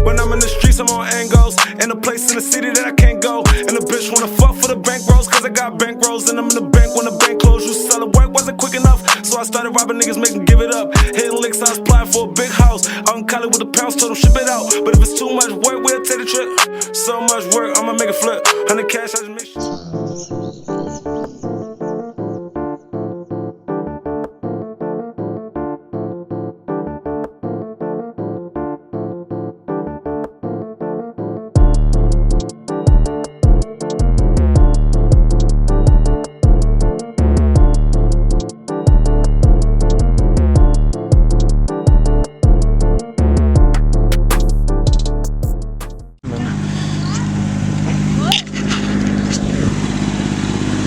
When I'm in the streets, I'm on angles. In a place in the city that I can't go. And the bitch wanna fuck for the bank rolls, cause I got bank rolls. And I'm in the bank when the bank closed. You sell it, work wasn't quick enough. So I started robbing niggas, make them give it up. Hitting licks, I was applying for a big house. Out in Cali with the pounds, told them ship it out. But if it's too much work, we'll take the trip. So much work, I'ma make it flip. 100 cash, I just make sure.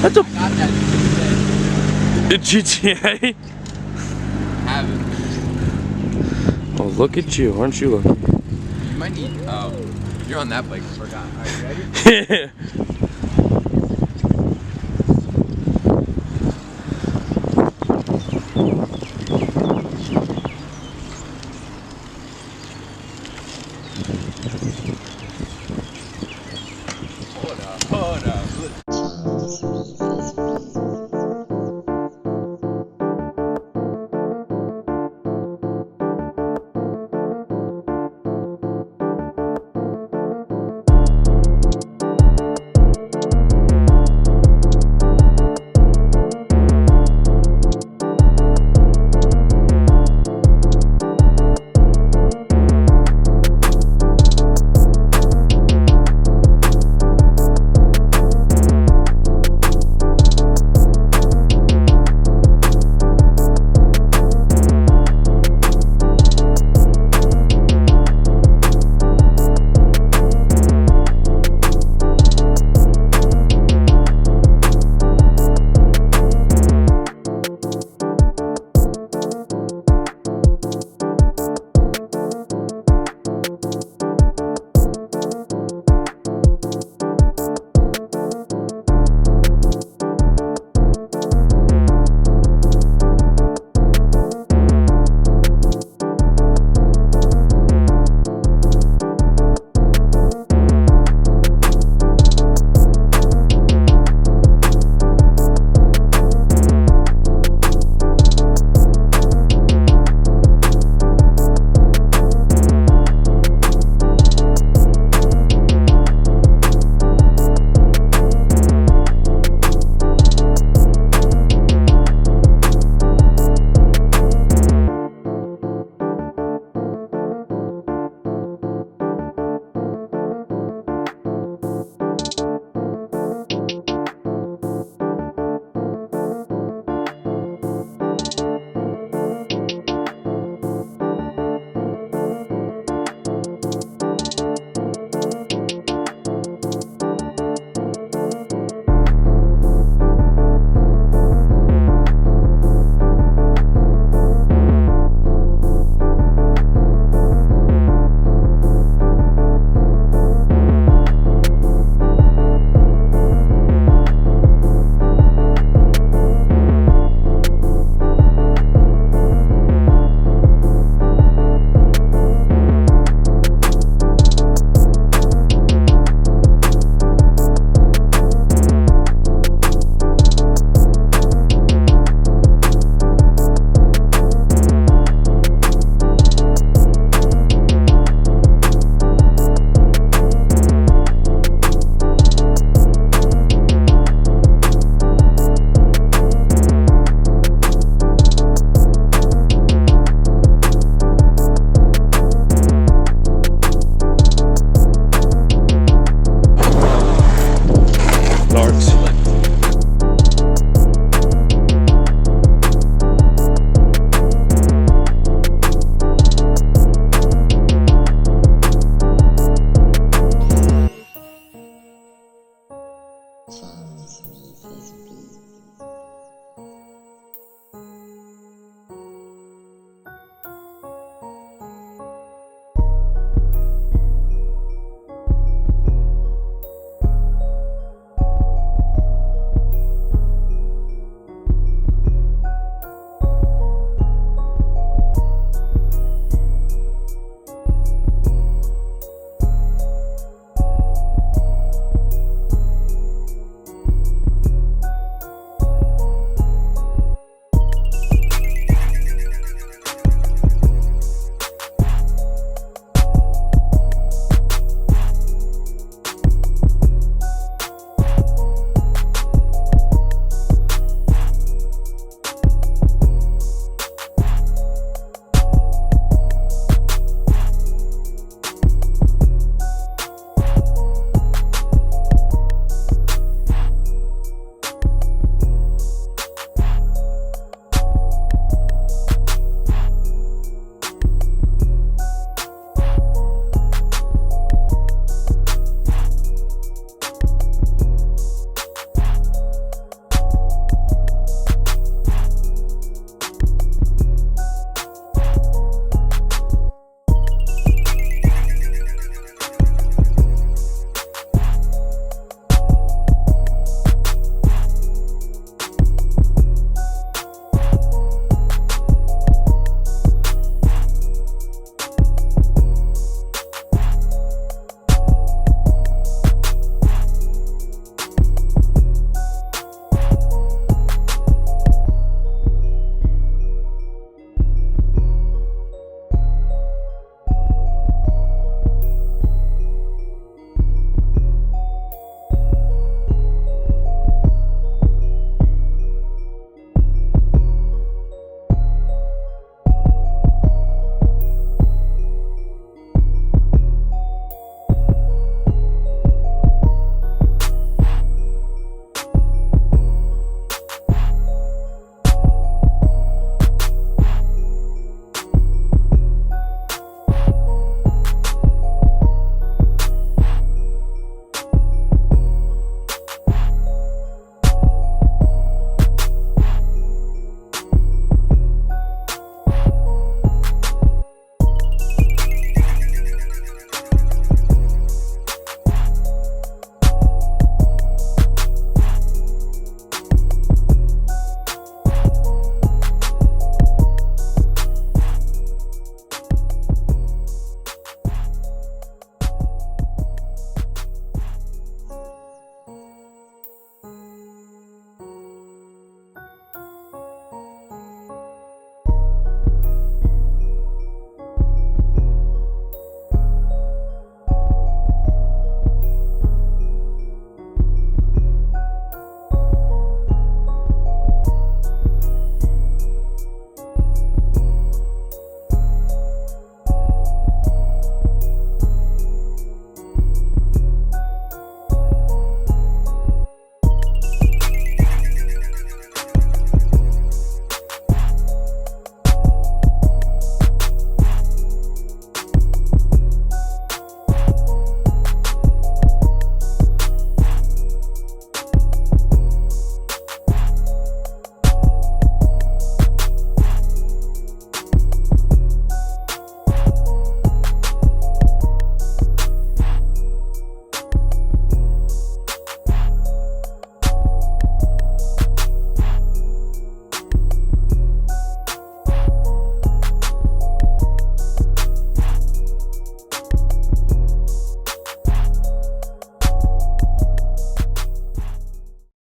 That's a GTA. Haven't. Oh, look at you! Aren't you lucky? You might need. You're on that bike. I forgot. Are you ready? Yeah. Hold up.